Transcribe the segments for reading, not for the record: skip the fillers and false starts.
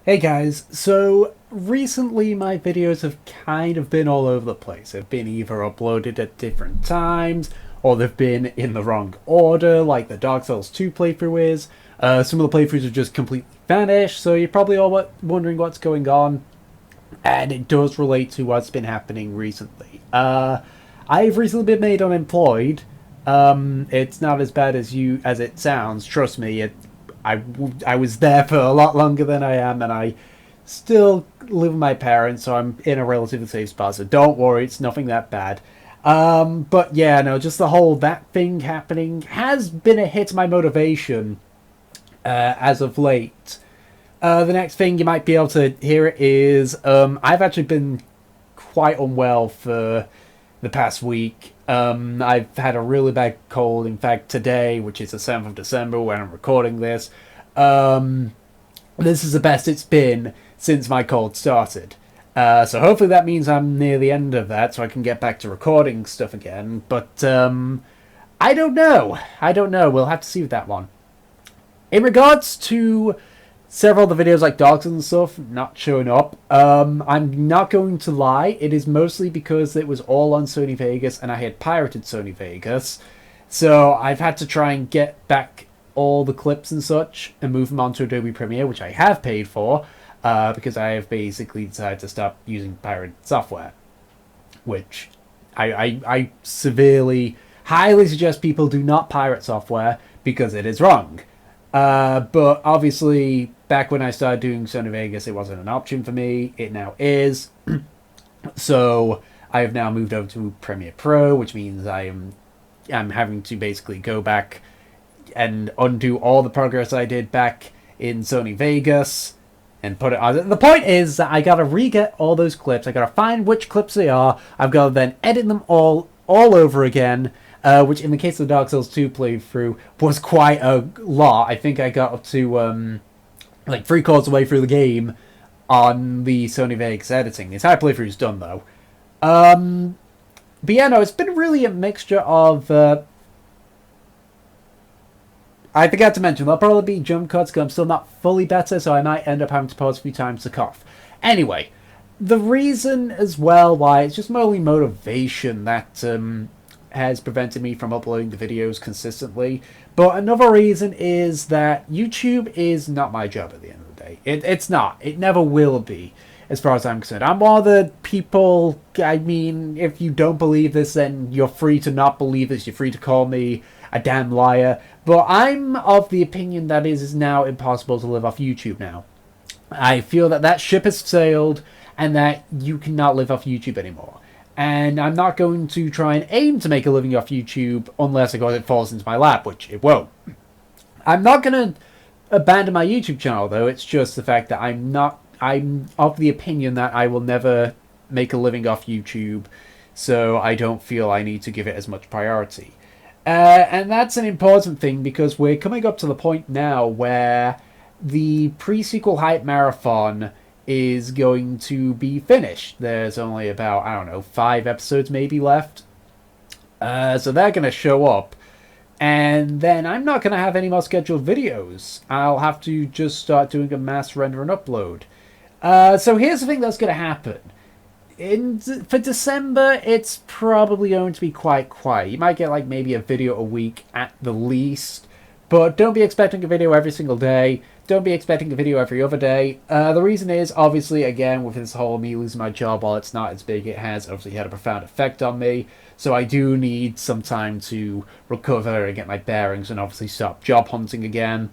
Hey guys, so recently my videos have kind of been all over the place. They've been either uploaded at different times, or they've been in the wrong order, like the Dark Souls 2 playthrough is. Some of the playthroughs have just completely vanished, so you're probably all wondering what's going on, and it does relate to what's been happening recently. I've recently been made unemployed. It's not as bad as it sounds. Trust me, I, I was there for a lot longer than I am, and I still live with my parents, so I'm in a relatively safe spot. So don't worry, it's nothing that bad. But yeah, no, just the whole that thing happening has been a hit to my motivation as of late. The next thing you might be able to hear is I've actually been quite unwell for the past week. I've had a really bad cold. In fact, today, which is the 7th of December when I'm recording this, this is the best it's been since my cold started. So hopefully that means I'm near the end of that so I can get back to recording stuff again. But I don't know. I don't know. We'll have to see with that one. In regards to several of the videos like dogs and stuff not showing up, I'm not going to lie, it is mostly because it was all on Sony Vegas and I had pirated Sony Vegas. So I've had to try and get back all the clips and such and move them onto Adobe Premiere, which I have paid for, because I have basically decided to stop using pirated software, which I severely, highly suggest people do not pirate software because it is wrong. But obviously, back when I started doing Sony Vegas, it wasn't an option for me. It now is. So I have now moved over to Premiere Pro, which means I'm having to basically go back and undo all the progress I did back in Sony Vegas and put it on. The point is that I gotta re-get all those clips. I gotta find which clips they are. I've gotta then edit them all over again. Which in the case of the Dark Souls 2 playthrough was quite a lot. I think I got up to like 3/4 of the way through the game on the Sony Vegas editing. The entire playthrough's done though. But yeah, no, it's been really a mixture of. I forgot to mention there'll probably be jump cuts because I'm still not fully better, so I might end up having to pause a few times to cough. Anyway, the reason as well why it's just mostly motivation that has prevented me from uploading the videos consistently. But another reason is that YouTube is not my job at the end of the day. It's not. It never will be, as far as I'm concerned. I'm one of the people, I mean, if you don't believe this, then you're free to not believe this. You're free to call me a damn liar. But I'm of the opinion that it is now impossible to live off YouTube now. I feel that that ship has sailed and that you cannot live off YouTube anymore. And I'm not going to try and aim to make a living off YouTube unless, of course, it falls into my lap, which it won't. I'm not going to abandon my YouTube channel, though. It's just the fact that I'm of the opinion that I will never make a living off YouTube, so I don't feel I need to give it as much priority. And that's an important thing because we're coming up to the point now where the pre-sequel hype marathon is going to be finished. There's only about, I don't know, 5 episodes maybe left. So they're going to show up. And then I'm not going to have any more scheduled videos. I'll have to just start doing a mass render and upload. So here's the thing that's going to happen. For December, it's probably going to be quite quiet. You might get like maybe a video a week at the least. But don't be expecting a video every single day. Don't be expecting a video every other day. The reason is, obviously, again, with this whole me losing my job, while it's not as big, it has obviously had a profound effect on me. So I do need some time to recover and get my bearings and obviously stop job hunting again.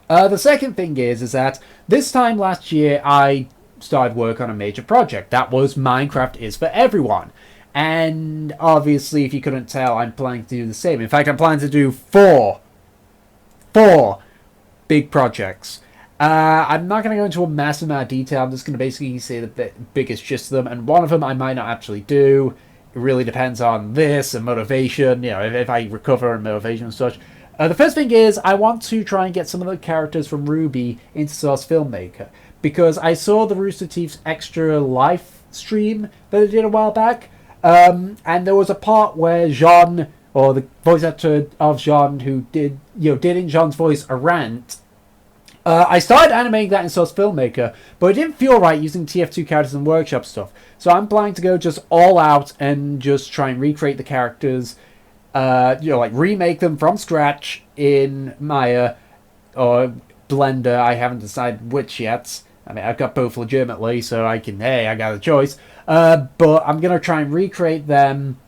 The second thing is that this time last year, I started work on a major project. That was Minecraft is for Everyone. And obviously, if you couldn't tell, I'm planning to do the same. In fact, I'm planning to do four big projects. I'm not going to go into a massive amount of detail. I'm just going to basically say the biggest gist of them, and one of them I might not actually do. It really depends on this and motivation, you know, if I recover and motivation and such. The first thing is I want to try and get some of the characters from Ruby into Source Filmmaker, because I saw the Rooster Teeth's Extra Life stream that they did a while back, and there was a part where Jean, or the voice actor of Jean, who did in Jean's voice a rant I started animating that in Source Filmmaker, but it didn't feel right using TF2 characters and workshop stuff. So I'm planning to go just all out and just try and recreate the characters, like remake them from scratch in Maya or Blender. I haven't decided which yet. I mean, I've got both legitimately, so I got a choice. But I'm going to try and recreate them,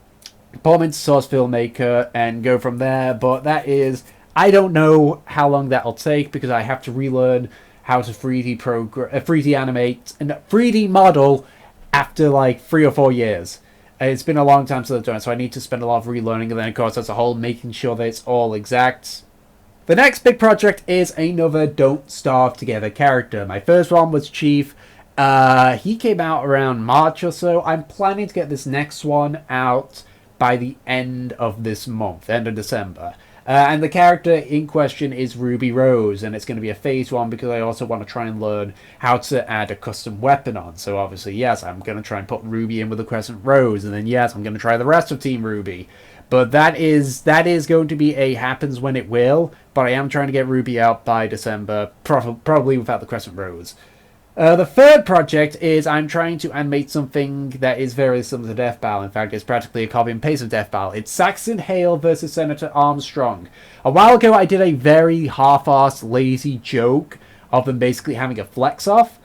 put them into Source Filmmaker, and go from there. But I don't know how long that'll take, because I have to relearn how to 3D animate, and 3D model after like 3 or 4 years. It's been a long time since I've done it, so I need to spend a lot of relearning, and then of course as a whole making sure that it's all exact. The next big project is another Don't Starve Together character. My first one was Chief. He came out around March or so. I'm planning to get this next one out by the end of this month, end of December. And the character in question is Ruby Rose, and it's going to be a phase 1 because I also want to try and learn how to add a custom weapon on. So obviously, yes, I'm going to try and put Ruby in with a Crescent Rose, and then yes, I'm going to try the rest of Team Ruby. But that is going to be a happens when it will, but I am trying to get Ruby out by December, probably without the Crescent Rose. The third project is I'm trying to animate something that is very similar to Death Battle. In fact, it's practically a copy and paste of Death Battle. It's Saxon Hale versus Senator Armstrong. A while ago, I did a very half-assed, lazy joke of them basically having a flex-off.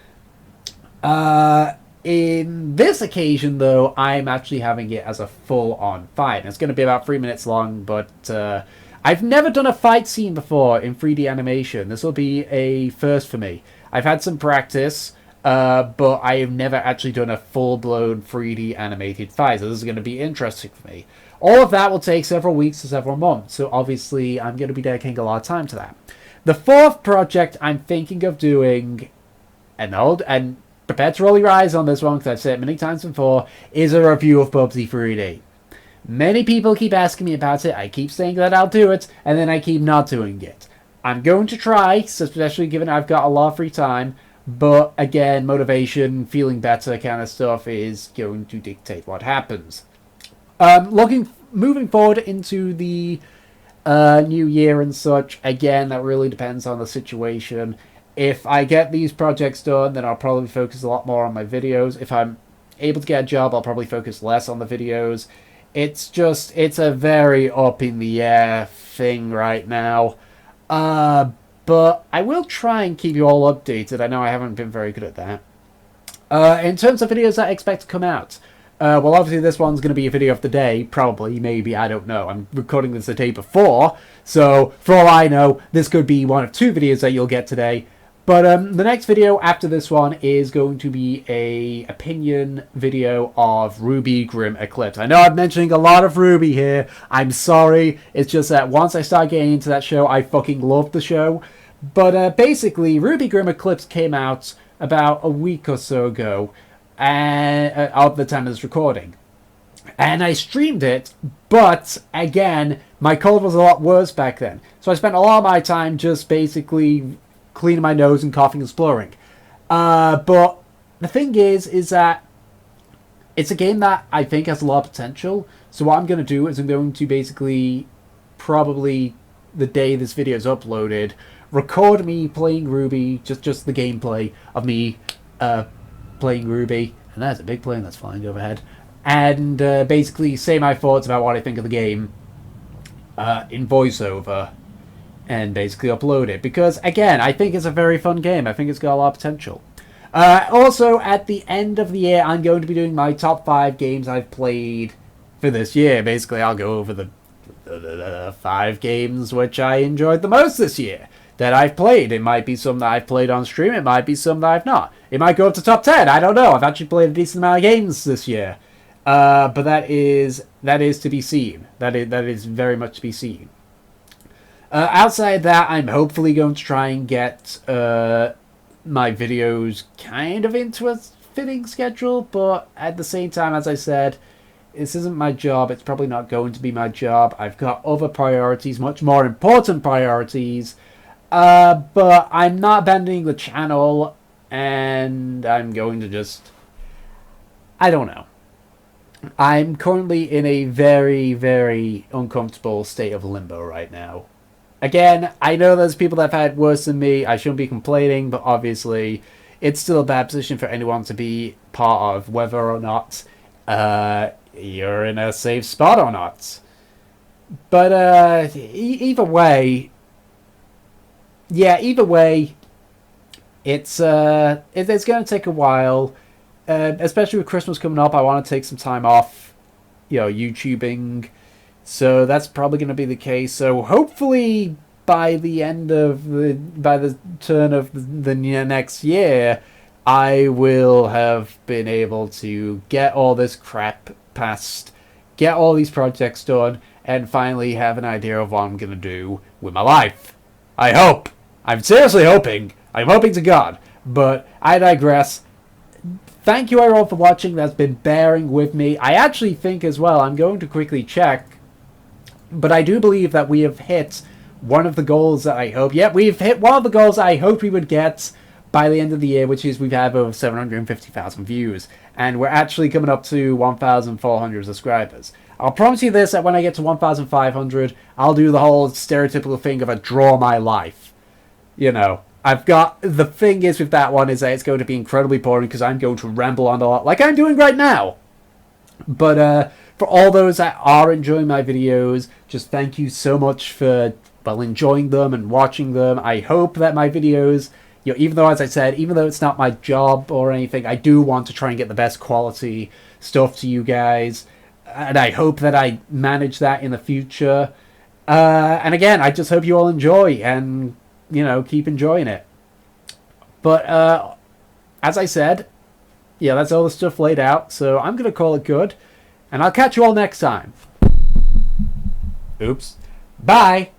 In this occasion, though, I'm actually having it as a full-on fight. And it's going to be about 3 minutes long, but I've never done a fight scene before in 3D animation. This will be a first for me. I've had some practice, but I have never actually done a full-blown 3D animated fight, so this is going to be interesting for me. All of that will take several weeks to several months, so obviously I'm going to be dedicating a lot of time to that. The fourth project I'm thinking of doing, and prepare to roll your eyes on this one because I've said it many times before, is a review of Bubsy 3D. Many people keep asking me about it, I keep saying that I'll do it, and then I keep not doing it. I'm going to try, especially given I've got a lot of free time, but again, motivation, feeling better kind of stuff is going to dictate what happens. Moving forward into the new year and such, again, that really depends on the situation. If I get these projects done, then I'll probably focus a lot more on my videos. If I'm able to get a job, I'll probably focus less on the videos. It's a very up in the air thing right now. But I will try and keep you all updated. I know I haven't been very good at that. In terms of videos that I expect to come out, well, obviously this one's going to be a video of the day, probably, maybe, I don't know. I'm recording this the day before, so for all I know, this could be one of 2 videos that you'll get today. But the next video after this one is going to be a opinion video of Ruby Grim Eclipse. I know I'm mentioning a lot of Ruby here. I'm sorry. It's just that once I start getting into that show, I fucking love the show. But basically, Ruby Grim Eclipse came out about a week or so ago, and at the time of this recording. And I streamed it, but again, my cold was a lot worse back then. So I spent a lot of my time just basically cleaning my nose and coughing and spluttering. But the thing is that it's a game that I think has a lot of potential. So what I'm going to do is I'm going to basically, probably the day this video is uploaded, record me playing Ruby, just the gameplay of me playing Ruby. And there's a big plane that's flying overhead. And basically say my thoughts about what I think of the game in voiceover. And basically upload it. Because, again, I think it's a very fun game. I think it's got a lot of potential. Also, at the end of the year, I'm going to be doing my top 5 games I've played for this year. Basically, I'll go over the 5 games which I enjoyed the most this year that I've played. It might be some that I've played on stream. It might be some that I've not. It might go up to top 10. I don't know. I've actually played a decent amount of games this year. But that is to be seen. That is very much to be seen. Outside that, I'm hopefully going to try and get my videos kind of into a fitting schedule, but at the same time, as I said, this isn't my job. It's probably not going to be my job. I've got other priorities, much more important priorities, but I'm not abandoning the channel, and I'm going to just... I don't know. I'm currently in a very, very uncomfortable state of limbo right now. Again, I know there's people that have had worse than me. I shouldn't be complaining, but obviously, it's still a bad position for anyone to be part of, whether or not you're in a safe spot or not. But either way, yeah, either way, it's going to take a while, especially with Christmas coming up. I want to take some time off, YouTubing. So that's probably going to be the case. So hopefully by the turn of the next year, I will have been able to get all this crap past, get all these projects done, and finally have an idea of what I'm going to do with my life. I hope. I'm seriously hoping. I'm hoping to God. But I digress. Thank you everyone for watching. That's been bearing with me. I actually think as well, I'm going to quickly check, but I do believe that we have hit one of the goals that I hope. Yeah, we've hit one of the goals I hoped we would get by the end of the year, which is we've had over 750,000 views. And we're actually coming up to 1,400 subscribers. I'll promise you this, that when I get to 1,500, I'll do the whole stereotypical thing of a draw my life. I've got... The thing is with that one is that it's going to be incredibly boring because I'm going to ramble on a lot like I'm doing right now. But, for all those that are enjoying my videos, just thank you so much for, enjoying them and watching them. I hope that my videos, even though, as I said, even though it's not my job or anything, I do want to try and get the best quality stuff to you guys. And I hope that I manage that in the future. And again, I just hope you all enjoy and, keep enjoying it. But, as I said, that's all the stuff laid out. So I'm going to call it good. And I'll catch you all next time. Oops. Bye.